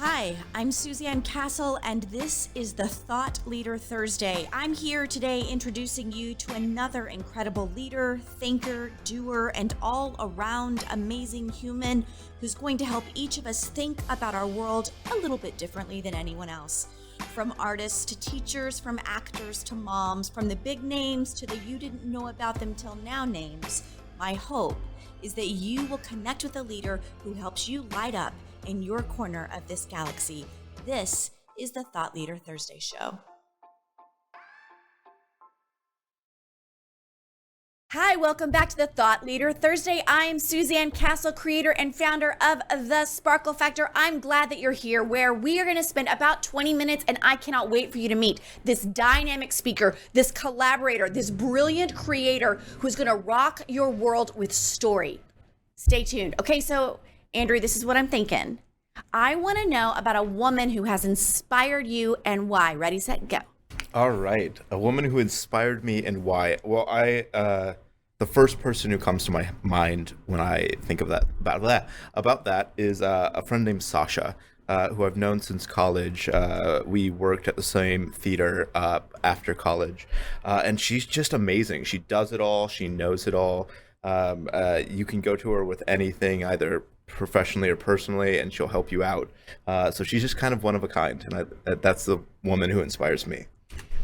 Hi, I'm Suzanne Castle, and this is the Thought Leader Thursday. I'm here today introducing you to another incredible leader, thinker, doer, and all-around amazing human who's going to help each of us think about our world a little bit differently than anyone else. From artists to teachers, from actors to moms, from the big names to the you didn't know about them till now names, my hope is that you will connect with a leader who helps you light up in your corner of this galaxy. This is the Thought Leader Thursday show. Hi, welcome back to the Thought Leader Thursday. I'm Suzanne Castle, creator and founder of The Sparkle Factor. I'm glad that you're here, where we are going to spend about 20 minutes, and I cannot wait for you to meet this dynamic speaker, this collaborator, this brilliant creator who's going to rock your world with story. Stay tuned. Okay, so Andrew, this is what I'm thinking. I want to know about a woman who has inspired you and why. Ready, set, go. All right. A woman who inspired me and why. Well, the first person who comes to my mind when I think of about that is a friend named Sasha, who I've known since college. We worked at the same theater after college, and she's just amazing. She does it all. She knows it all. You can go to her with anything, either professionally or personally, and she'll help you out. So she's just kind of one of a kind, and that's the woman who inspires me.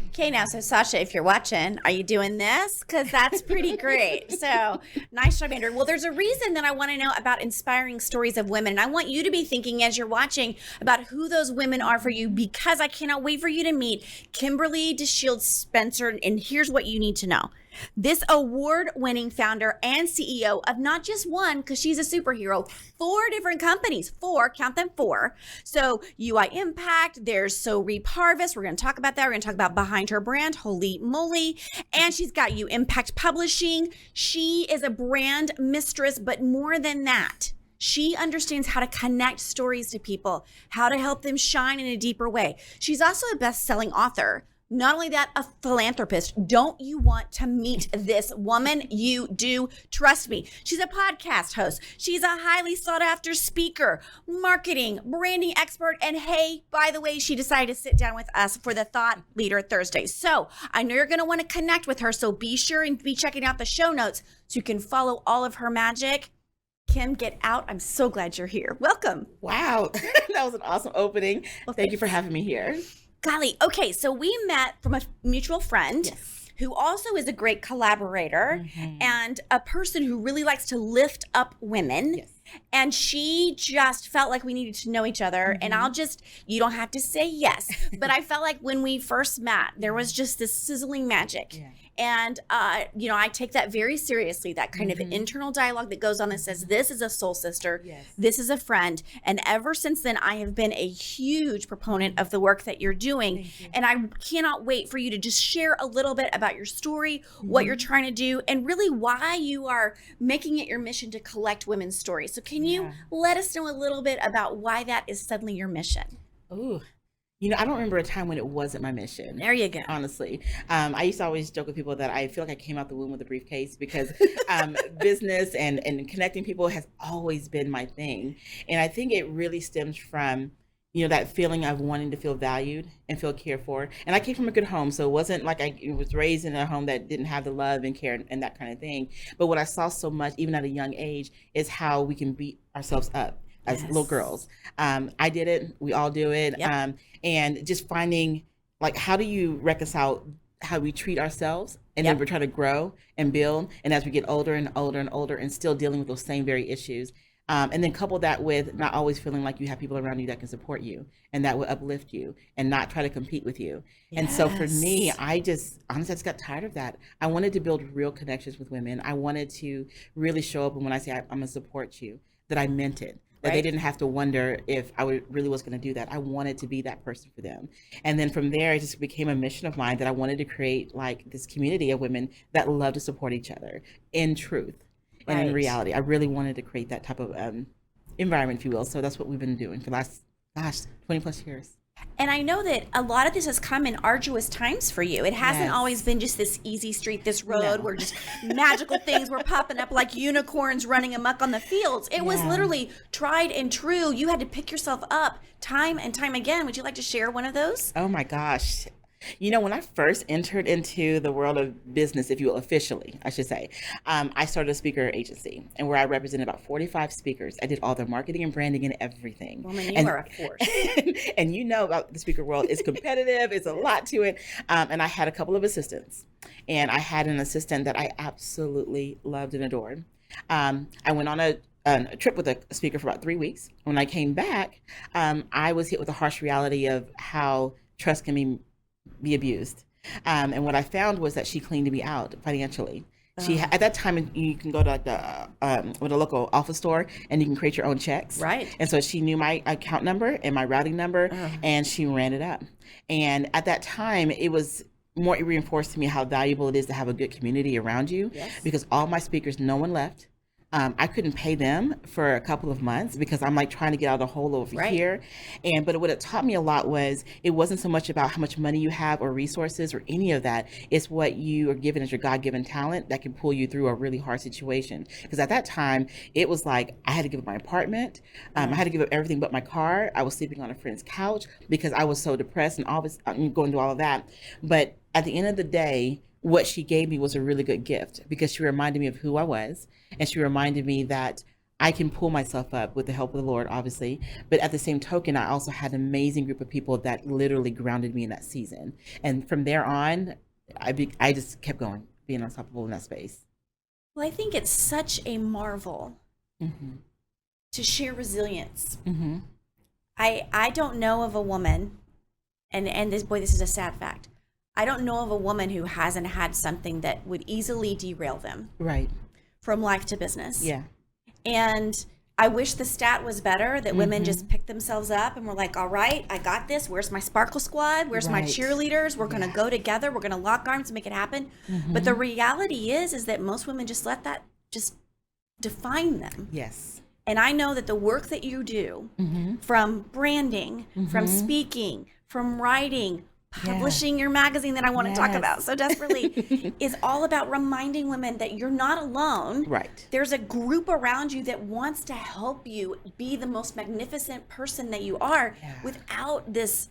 Okay, now, so Sasha, if you're watching, are you doing this? Because that's pretty great. So nice job, Andrew. Well, there's a reason that I want to know about inspiring stories of women. And I want you to be thinking as you're watching about who those women are for you, because I cannot wait for you to meet Kimberly DeShields-Spencer. And here's what you need to know. This award-winning founder and CEO of not just one, because she's a superhero, 4 different companies, 4, count them 4. So UImpact, there's Sow.Reap.Harvest. We're going to talk about that. We're going to talk about behind her brand, holy moly. And she's got UImpact Publishing. She is a brand mistress, but more than that, she understands how to connect stories to people, how to help them shine in a deeper way. She's also a best-selling author. Not only that, a philanthropist. Don't you want to meet this woman? You do. Trust me. She's a podcast host. She's a highly sought after speaker, marketing, branding expert. And hey, by the way, she decided to sit down with us for the Thought Leader Thursday. So I know you're going to want to connect with her. So be sure and be checking out the show notes so you can follow all of her magic. Kim, get out. I'm so glad you're here. Welcome. Wow. That was an awesome opening. Well, thank you for having me here. Golly. Okay, so we met from a mutual friend. Yes. Who also is a great collaborator and a person who really likes to lift up women. Yes. And she just felt like we needed to know each other. And you don't have to say yes, but I felt like when we first met, there was just this sizzling magic. Yeah. And, I take that very seriously, that kind of internal dialogue that goes on that says, this is a soul sister. Yes. This is a friend. And ever since then, I have been a huge proponent of the work that you're doing. And I cannot wait for you to just share a little bit about your story, what you're trying to do, and really why you are making it your mission to collect women's stories. So can you let us know a little bit about why that is suddenly your mission? Ooh. I don't remember a time when it wasn't my mission. There you go. Honestly. I used to always joke with people that I feel like I came out the womb with a briefcase because business and connecting people has always been my thing. And I think it really stems from, that feeling of wanting to feel valued and feel cared for. And I came from a good home, so it wasn't like I was raised in a home that didn't have the love and care and that kind of thing. But what I saw so much, even at a young age, is how we can beat ourselves up as little girls. I did it. We all do it. Yep. And just finding, how do you reconcile how we treat ourselves and then we're trying to grow and build. And as we get older and older and older and still dealing with those same very issues. And then couple that with not always feeling like you have people around you that can support you and that will uplift you and not try to compete with you. Yes. And so for me, I just got tired of that. I wanted to build real connections with women. I wanted to really show up. And when I say I'm going to support you, that I meant it. That they didn't have to wonder if I really was going to do that. I wanted to be that person for them. And then from there, it just became a mission of mine that I wanted to create this community of women that love to support each other in truth and in reality. I really wanted to create that type of environment, if you will. So that's what we've been doing for the last, 20 plus years. And I know that a lot of this has come in arduous times for you. It hasn't Yes. always been just this easy street, this road No. where just magical things were popping up like unicorns running amok on the fields. It was Yeah. literally tried and true. You had to pick yourself up time and time again. Would you like to share one of those? Oh my gosh. You know, when I first entered into the world of business, if you will, officially, I should say, I started a speaker agency and where I represented about 45 speakers. I did all their marketing and branding and everything. Woman, you are a force. And you know about the speaker world, it's competitive, it's a lot to it. And I had a couple of assistants, and I had an assistant that I absolutely loved and adored. I went on a trip with a speaker for about 3 weeks. When I came back, I was hit with the harsh reality of how trust can be abused. And what I found was that she cleaned me out financially. She at that time, you can go to like the with a local office store and you can create your own checks. Right. And so she knew my account number and my routing number, and she ran it up. And at that time, it was more reinforced to me how valuable it is to have a good community around you. Yes. Because all my speakers, no one left. I couldn't pay them for a couple of months because I'm like trying to get out of the hole over Right. here. But what it taught me a lot was it wasn't so much about how much money you have or resources or any of that. It's what you are given as your God-given talent that can pull you through a really hard situation. Because at that time, it was like I had to give up my apartment. I had to give up everything but my car. I was sleeping on a friend's couch because I was so depressed and all this, going through all of that. But at the end of the day, what she gave me was a really good gift because she reminded me of who I was. And she reminded me that I can pull myself up with the help of the Lord, obviously. But at the same token, I also had an amazing group of people that literally grounded me in that season. And from there on, I just kept going, being unstoppable in that space. Well, I think it's such a marvel Mm-hmm. to share resilience. Mm-hmm. I don't know of a woman, and this is a sad fact. I don't know of a woman who hasn't had something that would easily derail them Right. from life to business. Yeah. And I wish the stat was better that women just picked themselves up and were like, all right, I got this. Where's my sparkle squad? Where's my Right. cheerleaders? We're going to go together. We're going to lock arms and make it happen. But the reality is that most women just let that just define them. Yes. And I know that the work that you do from branding, from speaking, from writing, publishing your magazine that I want to talk Yes. about so desperately is all about reminding women that you're not alone. Right. There's a group around you that wants to help you be the most magnificent person that you are without this,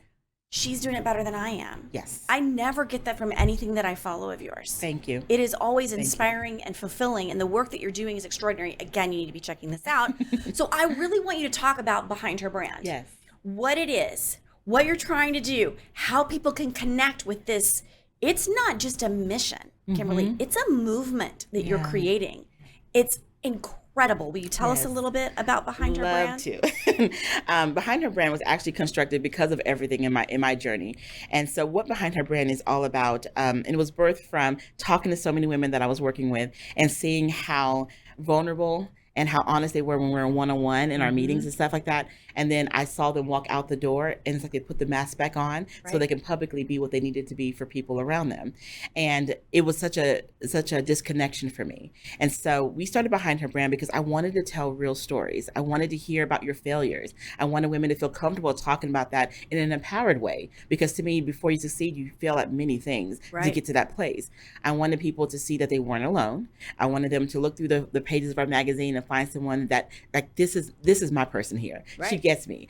she's doing it better than I am. Yes. I never get that from anything that I follow of yours. Thank you. It is always inspiring and fulfilling, and the work that you're doing is extraordinary. Again, you need to be checking this out. So I really want you to talk about Behind Her Brand. Yes. What it is, what you're trying to do, how people can connect with this. It's not just a mission, Kimberly. It's a movement that you're creating. It's incredible. Will you tell us a little bit about Behind Her Brand? To. Behind Her Brand was actually constructed because of everything in my journey. And so what Behind Her Brand is all about, and it was birthed from talking to so many women that I was working with and seeing how vulnerable and how honest they were when we were one-on-one in our meetings and stuff like that. And then I saw them walk out the door and it's like they put the mask back on so they can publicly be what they needed to be for people around them. And it was such a disconnection for me. And so we started Behind Her Brand because I wanted to tell real stories. I wanted to hear about your failures. I wanted women to feel comfortable talking about that in an empowered way. Because to me, before you succeed, you fail at many things to get to that place. I wanted people to see that they weren't alone. I wanted them to look through the pages of our magazine and find someone that like this is my person here. She gets me.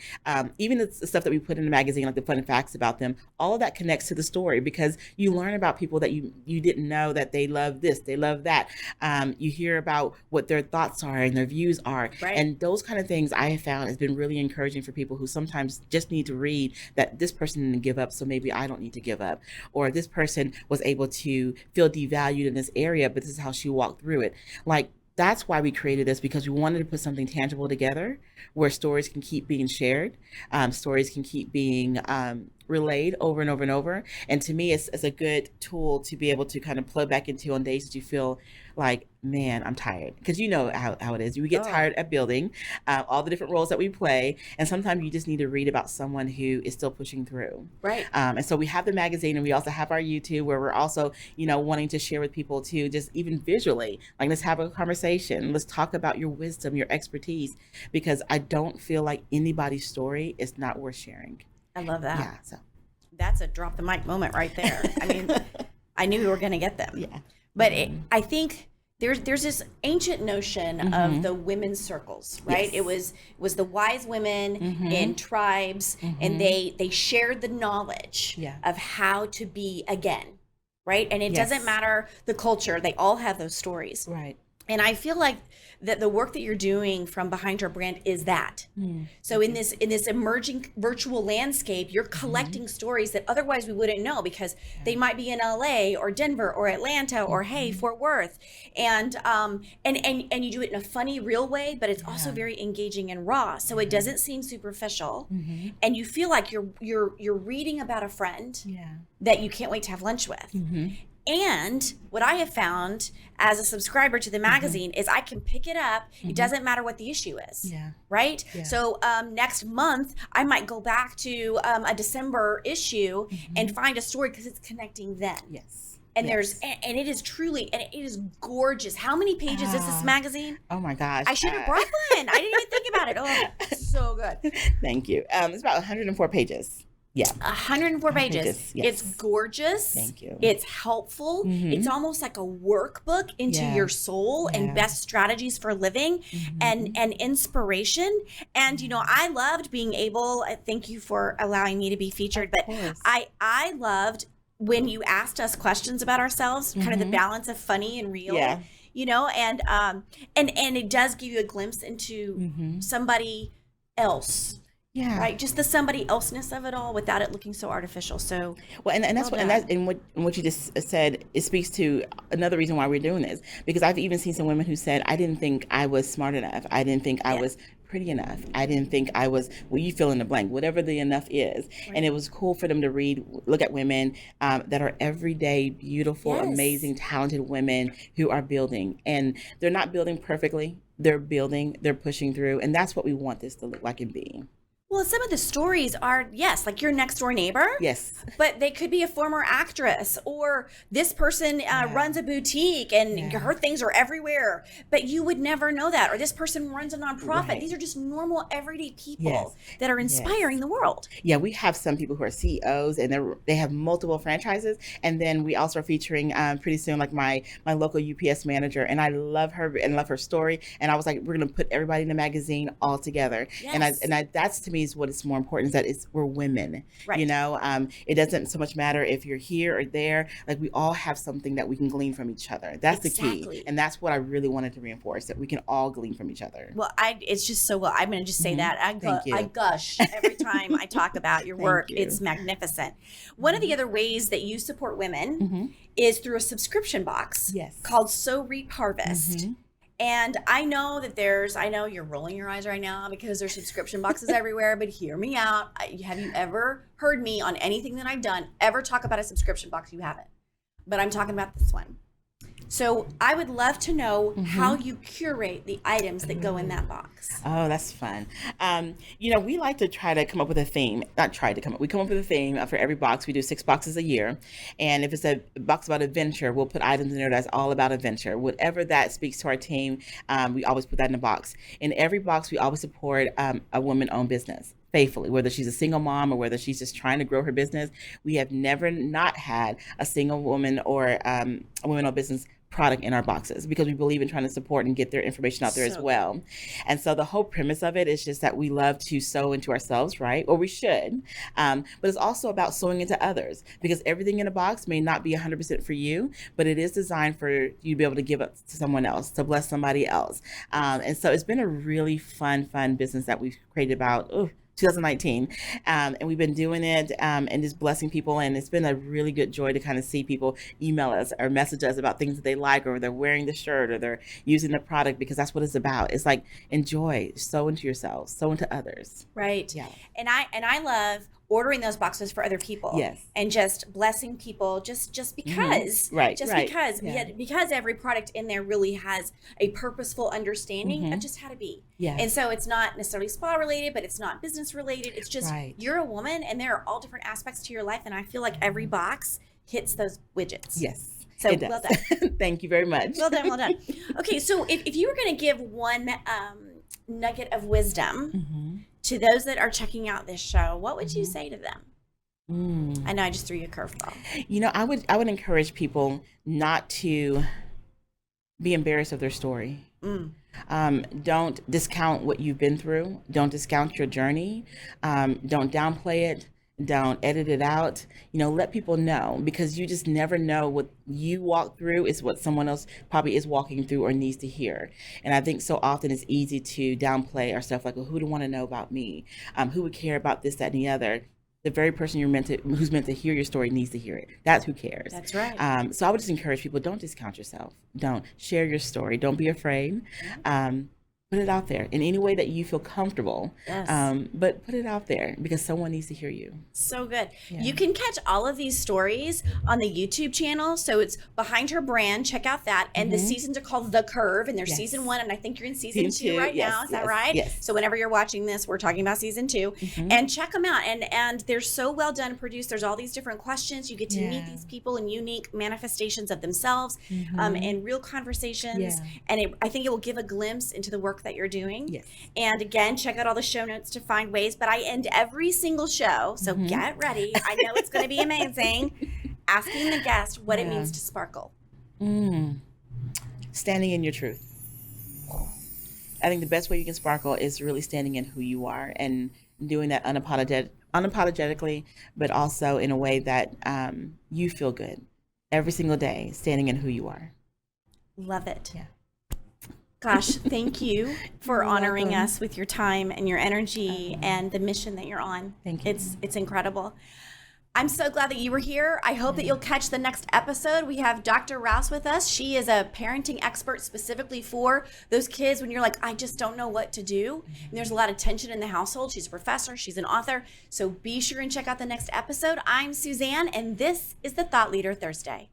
Even the stuff that we put in the magazine, like the fun facts about them, all of that connects to the story because you learn about people that you didn't know that they love this, they love that. You hear about what their thoughts are and their views are, and those kind of things I have found has been really encouraging for people who sometimes just need to read that this person didn't give up, so maybe I don't need to give up, or this person was able to feel devalued in this area, but this is how she walked through it. Like that's why we created this, because we wanted to put something tangible together where stories can keep being shared, stories can keep being relayed over and over and over. And to me, it's a good tool to be able to kind of plug back into on days that you feel like, man, I'm tired. Because you know how it is. We get tired at building all the different roles that we play. And sometimes you just need to read about someone who is still pushing through. Right. And so we have the magazine and we also have our YouTube where we're also, wanting to share with people too, just even visually, like let's have a conversation. Let's talk about your wisdom, your expertise, because I don't feel like anybody's story is not worth sharing. I love that. Yeah. So That's a drop the mic moment right there. I mean, I knew we were going to get them. yeah. But I think there's this ancient notion of the women's circles, right? Yes. It was the wise women in tribes, and they shared the knowledge of how to be again, right? And it doesn't matter the culture; they all have those stories, Right. And I feel like that the work that you're doing from behind your brand is that. So in this emerging virtual landscape, you're collecting stories that otherwise we wouldn't know, because they might be in LA or Denver or Atlanta or Fort Worth, and you do it in a funny, real way, but it's also very engaging and raw. So it doesn't seem superficial, and you feel like you're reading about a friend that you can't wait to have lunch with. And what I have found as a subscriber to the magazine is I can pick it up. It doesn't matter what the issue is, right? So next month, I might go back to a December issue and find a story because it's connecting then. And and it is truly, and it is gorgeous. How many pages is this magazine? Oh my gosh. I should have brought one. I didn't even think about it. Oh, so good. Thank you. It's about 104 pages. Yeah. 104 pages. Yes. It's gorgeous. Thank you. It's helpful. It's almost like a workbook into your soul and best strategies for living and inspiration. And, you know, I loved being able, thank you for allowing me to be featured, but I loved when you asked us questions about ourselves, kind of the balance of funny and real. You know, and it does give you a glimpse into somebody else. Right, just the somebody elseness of it all without it looking so artificial. So well, and that's what you just said. It speaks to another reason why we're doing this, because I've even seen some women who said, "I didn't think I was smart enough. I didn't think I was pretty enough. I didn't think I was." Well, you fill in the blank, whatever the enough is. And it was cool for them to look at women that are everyday, beautiful, amazing, talented women who are building, and they're not building perfectly. They're building. They're pushing through, and that's what we want this to look like and be. Well, some of the stories are, like your next door neighbor. Yes. But they could be a former actress, or this person runs a boutique and her things are everywhere, but you would never know that. Or this person runs a nonprofit. These are just normal, everyday people that are inspiring the world. Yeah, we have some people who are CEOs and they have multiple franchises. And then we also are featuring pretty soon, like my local UPS manager. And I love her and love her story. And I was like, we're going to put everybody in the magazine all together. And I that's to me is what is more important, is that we're women, you know. It doesn't so much matter if you're here or there. Like, we all have something that we can glean from each other. That's the key, and that's what I really wanted to reinforce, that we can all glean from each other. Well, it's just so well. I'm going to just say that I gush every time I talk about your work. It's magnificent. One of the other ways that you support women is through a subscription box called Sow.Reap.Harvest. And I know that I know you're rolling your eyes right now because there's subscription boxes everywhere, but hear me out. Have you ever heard me on anything that I've done ever talk about a subscription box? You haven't. But I'm talking about this one. So I would love to know how you curate the items that go in that box. Oh, that's fun. You know, we like to try to come up with a theme. We come up with a theme for every box. We do 6 boxes a year. And if it's a box about adventure, we'll put items in there that's all about adventure. Whatever that speaks to our team, we always put that in a box. In every box, we always support a woman-owned business. Faithfully, whether she's a single mom or whether she's just trying to grow her business. We have never not had a single woman or a women-owned business product in our boxes, because we believe in trying to support and get their information out there as well. And so the whole premise of it is just that we love to sow into ourselves, right? Or we should. But it's also about sowing into others, because everything in a box may not be 100% for you, but it is designed for you to be able to give up to someone else, to bless somebody else. And so it's been a really fun business that we've created about 2019, and we've been doing it and just blessing people, and it's been a really good joy to kind of see people email us or message us about things that they like, or they're wearing the shirt, or they're using the product, because that's what it's about. It's like, enjoy, sow into yourselves, sow into others. Right. Yeah. And I love ordering those boxes for other people. Yes. And just blessing people just because. Right. Because. Yeah. Because every product in there really has a purposeful understanding of just how to be. Yeah. And so it's not necessarily spa related, but it's not business related. It's just you're a woman, and there are all different aspects to your life, and I feel like every box hits those widgets. Yes. So well done. Thank you very much. Well done. Okay, so if you were going to give one nugget of wisdom to those that are checking out this show, what would you say to them? I know I just threw you a curveball. You know, I would encourage people not to be embarrassed of their story. Don't discount what you've been through. Don't discount your journey. Don't downplay it. Don't edit it out. You know, let people know, because you just never know what you walk through is what someone else probably is walking through or needs to hear. And I think so often it's easy to downplay our stuff, like, well, who would want to know about me? Who would care about this, that, and the other? The very person who's meant to hear your story needs to hear it. That's who cares. That's right. So I would just encourage people, don't discount yourself. Don't share your story. Don't be afraid. Put it out there in any way that you feel comfortable. Yes. But put it out there because someone needs to hear you. So good. Yeah. You can catch all of these stories on the YouTube channel. So it's Behind Her Brand. Check out that. And the seasons are called The Curve, and there's season 1, and I think you're in season 2 right now. Is that right? Yes. So whenever you're watching this, we're talking about season 2. And check them out. And they're so well done and produced. There's all these different questions. You get to meet these people in unique manifestations of themselves, and real conversations. And I think it will give a glimpse into the work that you're doing. Yes. And again, check out all the show notes to find ways. But I end every single show, so get ready. I know it's going to be amazing. Asking the guest what it means to sparkle. Standing in your truth. I think the best way you can sparkle is really standing in who you are and doing that unapologetically, but also in a way that you feel good every single day, standing in who you are. Love it. Yeah. Gosh, thank you for honoring welcome. us with your time and your energy and the mission that you're on. Thank you. It's incredible. I'm so glad that you were here. I hope that you'll catch the next episode. We have Dr. Rouse with us. She is a parenting expert specifically for those kids when you're like, I just don't know what to do. And there's a lot of tension in the household. She's a professor. She's an author. So be sure and check out the next episode. I'm Suzanne, and this is the Thought Leader Thursday.